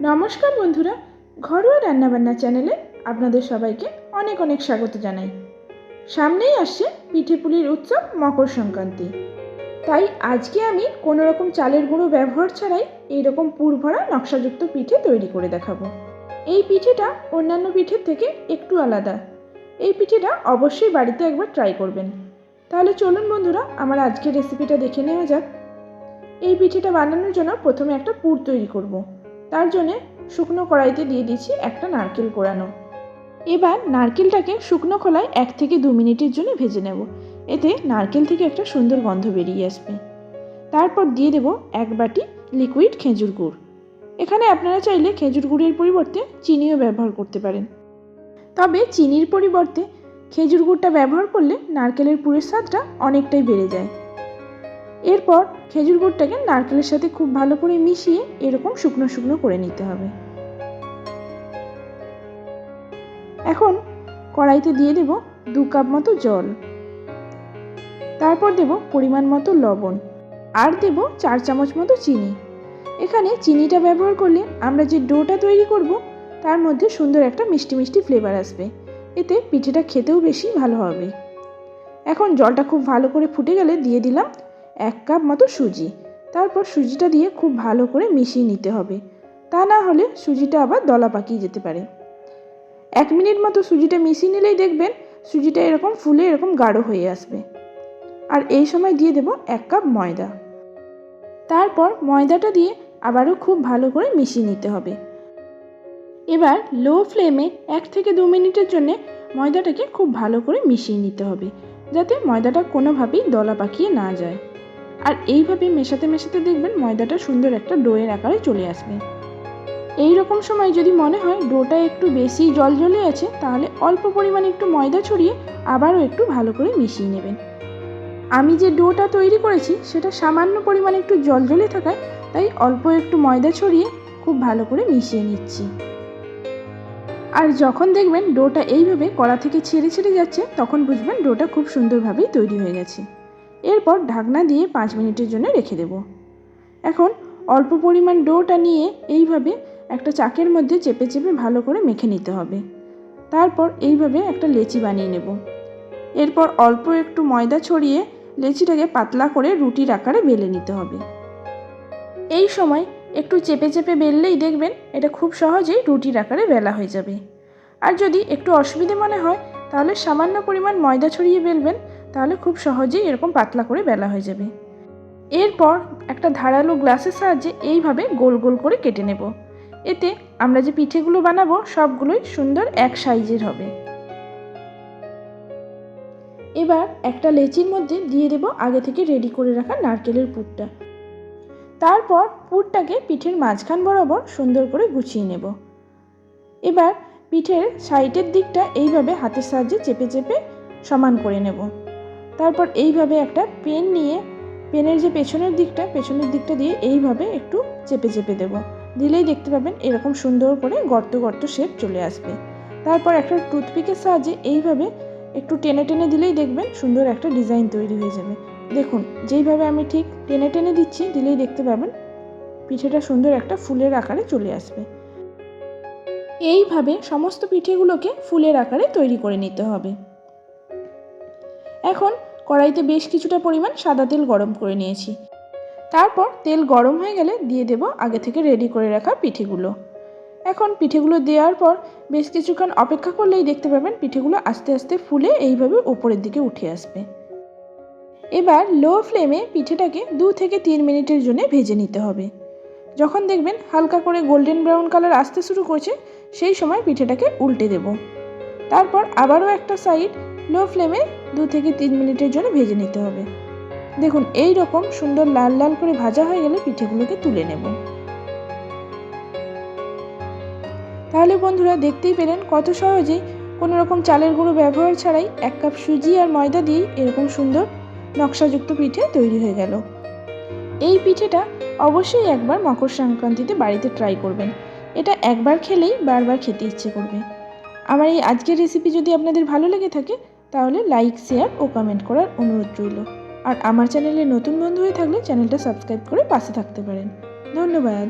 নমস্কার বন্ধুরা, ঘরোয়া রান্নাবান্না চ্যানেলে আপনাদের সবাইকে অনেক অনেক স্বাগত জানাই। সামনেই আসছে পিঠে পুলির উৎসব মকর সংক্রান্তি। তাই আজকে আমি কোনো রকম চালের গুঁড়ো ব্যবহার ছাড়াই এইরকম পুর ভরা নকশাযুক্ত পিঠে তৈরি করে দেখাবো। এই পিঠেটা অন্যান্য পিঠের থেকে একটু আলাদা। এই পিঠেটা অবশ্যই বাড়িতে একবার ট্রাই করবেন। তাহলে চলুন বন্ধুরা, আমার আজকের রেসিপিটা দেখে নেওয়া যাক। এই পিঠেটা বানানোর জন্য প্রথমে একটা পুর তৈরি করব। তার জন্য শুকনো কড়াইতে দিয়ে দিচ্ছি একটা নারকেল কোড়ানো। এবার নারকেলটাকে শুকনো খোলায় 1 থেকে 2 মিনিটের জন্য ভেজে নেব। এতে নারকেল থেকে একটা সুন্দর গন্ধ বেরিয়ে আসবে। তারপর দিয়ে দেব 1 বাটি লিকুইড খেজুর গুড়। এখানে আপনারা চাইলে খেজুর গুড়ের পরিবর্তে চিনিও ব্যবহার করতে পারেন, তবে চিনির পরিবর্তে খেজুর গুড়টা ব্যবহার করলে নারকেলের পুরের স্বাদটা অনেকটাই বেড়ে যায়। এরপর খেজুর গুড়টাকে নারকেলের সাথে খুব ভালো করে মিশিয়ে এরকম শুকনো শুকনো করে নিতে হবে। এখন কড়াইতে দিয়ে দেব 2 কাপ মতো জল, তারপর দেব পরিমাণ মতো লবণ, আর দেব 4 চামচ মতো চিনি। এখানে চিনিটা ব্যবহার করলে আমরা যে ডোটা তৈরি করব তার মধ্যে সুন্দর একটা মিষ্টি মিষ্টি ফ্লেভার আসবে। এতে পিঠেটা খেতেও বেশি ভালো হবে। এখন জলটা খুব ভালো করে ফুটে গেলে দিয়ে দিলাম 1 কাপ মতো সুজি। তারপর সুজিটা দিয়ে খুব ভালো করে মিশিয়ে নিতে হবে, তা না হলে সুজিটা আবার দলা পাকিয়ে যেতে পারে। 1 মিনিট মতো সুজিটা মিশিয়ে নিলেই দেখবেন সুজিটা এরকম ফুলে এরকম গাঢ় হয়ে আসবে। আর এই সময় দিয়ে দেব 1 কাপ ময়দা। তারপর ময়দাটা দিয়ে আবারও খুব ভালো করে মিশিয়ে নিতে হবে। এবার লো ফ্লেমে 1 থেকে 2 মিনিটের জন্য ময়দাটাকে খুব ভালো করে মিশিয়ে নিতে হবে, যাতে ময়দাটা কোনোভাবেই দলা পাকিয়ে না যায়। আর এইভাবে মেশাতে মেশাতে দেখবেন ময়দাটা সুন্দর একটা ডোয়ের আকারে চলে আসবে। এই রকম সময় যদি মনে হয় ডোটা একটু বেশি জলজলে আছে, তাহলে অল্প পরিমাণে একটু ময়দা ছড়িয়ে আবারও একটু ভালো করে মিশিয়ে নেবেন। আমি যে ডোটা তৈরি করেছি সেটা সামান্য পরিমাণে একটু জলজলে থাকায় তাই অল্প একটু ময়দা ছড়িয়ে খুব ভালো করে মিশিয়ে নিচ্ছি। আর যখন দেখবেন ডোটা এইভাবে কড়া থেকে ছেড়ে ছেড়ে যাচ্ছে, তখন বুঝবেন ডোটা খুব সুন্দরভাবেই তৈরি হয়ে গেছে। এরপর ঢাকনা দিয়ে 5 মিনিটের জন্য রেখে দেব। এখন অল্প পরিমাণ ডোটা নিয়ে এইভাবে একটা চাকের মধ্যে চেপে চেপে ভালো করে মেখে নিতে হবে। তারপর এইভাবে একটা লেচি বানিয়ে নেব। এরপর অল্প একটু ময়দা ছড়িয়ে লেচিটাকে পাতলা করে রুটির আকারে বেলে নিতে হবে। এই সময় একটু চেপে চেপে বেললেই দেখবেন এটা খুব সহজেই রুটির আকারে বেলা হয়ে যাবে। আর যদি একটু অসুবিধে মনে হয় তাহলে সামান্য পরিমাণ ময়দা ছড়িয়ে বেলবেন, তাহলে খুব সহজেই এরকম পাতলা করে বেলা হয়ে যাবে। এরপর একটা ধারালো গ্লাসের সাহায্যে এইভাবে গোল গোল করে কেটে নেব। এতে আমরা যে পিঠেগুলো বানাবো সবগুলোই সুন্দর এক সাইজের হবে। এবার একটা লেচির মধ্যে দিয়ে দেব আগে থেকে রেডি করে রাখা নারকেলের পুরটা। তারপর পুরটাকে পিঠের মাঝখান বরাবর সুন্দর করে গুছিয়ে নেব। এবার পিঠের সাইডের দিকটা এইভাবে হাতের সাহায্যে চেপে চেপে সমান করে নেব। তারপর এইভাবে একটা পেন নিয়ে পেনের যে পেছনের দিকটা দিয়ে এইভাবে একটু চেপে চেপে দেব। দিলেই দেখতে পাবেন এরকম সুন্দর করে গর্ত গর্ত শেপ চলে আসবে। তারপর একটা টুথপিকের সাহায্যে এইভাবে একটু টেনে টেনে দিলেই দেখবেন সুন্দর একটা ডিজাইন তৈরি হয়ে যাবে। দেখুন, যেইভাবে আমি ঠিক টেনে টেনে দিচ্ছি, দিলেই দেখতে পাবেন পিঠেটা সুন্দর একটা ফুলের আকারে চলে আসবে। এইভাবে সমস্ত পিঠেগুলোকে ফুলের আকারে তৈরি করে নিতে হবে। এখন কড়াইতে বেশ কিছুটা পরিমাণ সাদা তেল গরম করে নিয়েছি। তারপর তেল গরম হয়ে গেলে দিয়ে দেব আগে থেকে রেডি করে রাখা পিঠেগুলো। এখন পিঠেগুলো দেওয়ার পর বেশ কিছুক্ষণ অপেক্ষা করলেই দেখতে পাবেন পিঠেগুলো আস্তে আস্তে ফুলে এইভাবে উপরের দিকে উঠে আসবে। এবার লো ফ্লেমে পিঠেটাকে 2 থেকে 3 মিনিটের জন্য ভেজে নিতে হবে। যখন দেখবেন হালকা করে গোল্ডেন ব্রাউন কালার আসতে শুরু করছে, সেই সময় পিঠেটাকে উল্টে দেব। তারপর আবারও একটা সাইড লো ফ্লেমে 2 থেকে 3 মিনিটের জন্য ভেজে নিতে হবে। দেখুন, এই রকম সুন্দর লাল লাল করে ভাজা হয়ে গেলে পিঠেগুলোকে তুলে নেব। তাহলে বন্ধুরা, দেখতেই পেলেন কত সহজেই কোনো রকম চালের গুঁড়ো ব্যবহার ছাড়াই 1 কাপ সুজি আর ময়দা দিয়ে এরকম সুন্দর নকশাযুক্ত পিঠে তৈরি হয়ে গেল। এই পিঠেটা অবশ্যই একবার মকর সংক্রান্তিতে বাড়িতে ট্রাই করবেন। এটা একবার খেলেই বারবার খেতে ইচ্ছে করবে। আমার এই আজকের রেসিপি যদি আপনাদের ভালো লেগে থাকে তাহলে লাইক, শেয়ার ও কমেন্ট করার অনুরোধ রইল। আর আমার চ্যানেলে নতুন বন্ধু হয়ে থাকলে চ্যানেলটা সাবস্ক্রাইব করে পাশে থাকতে পারেন। ধন্যবাদ।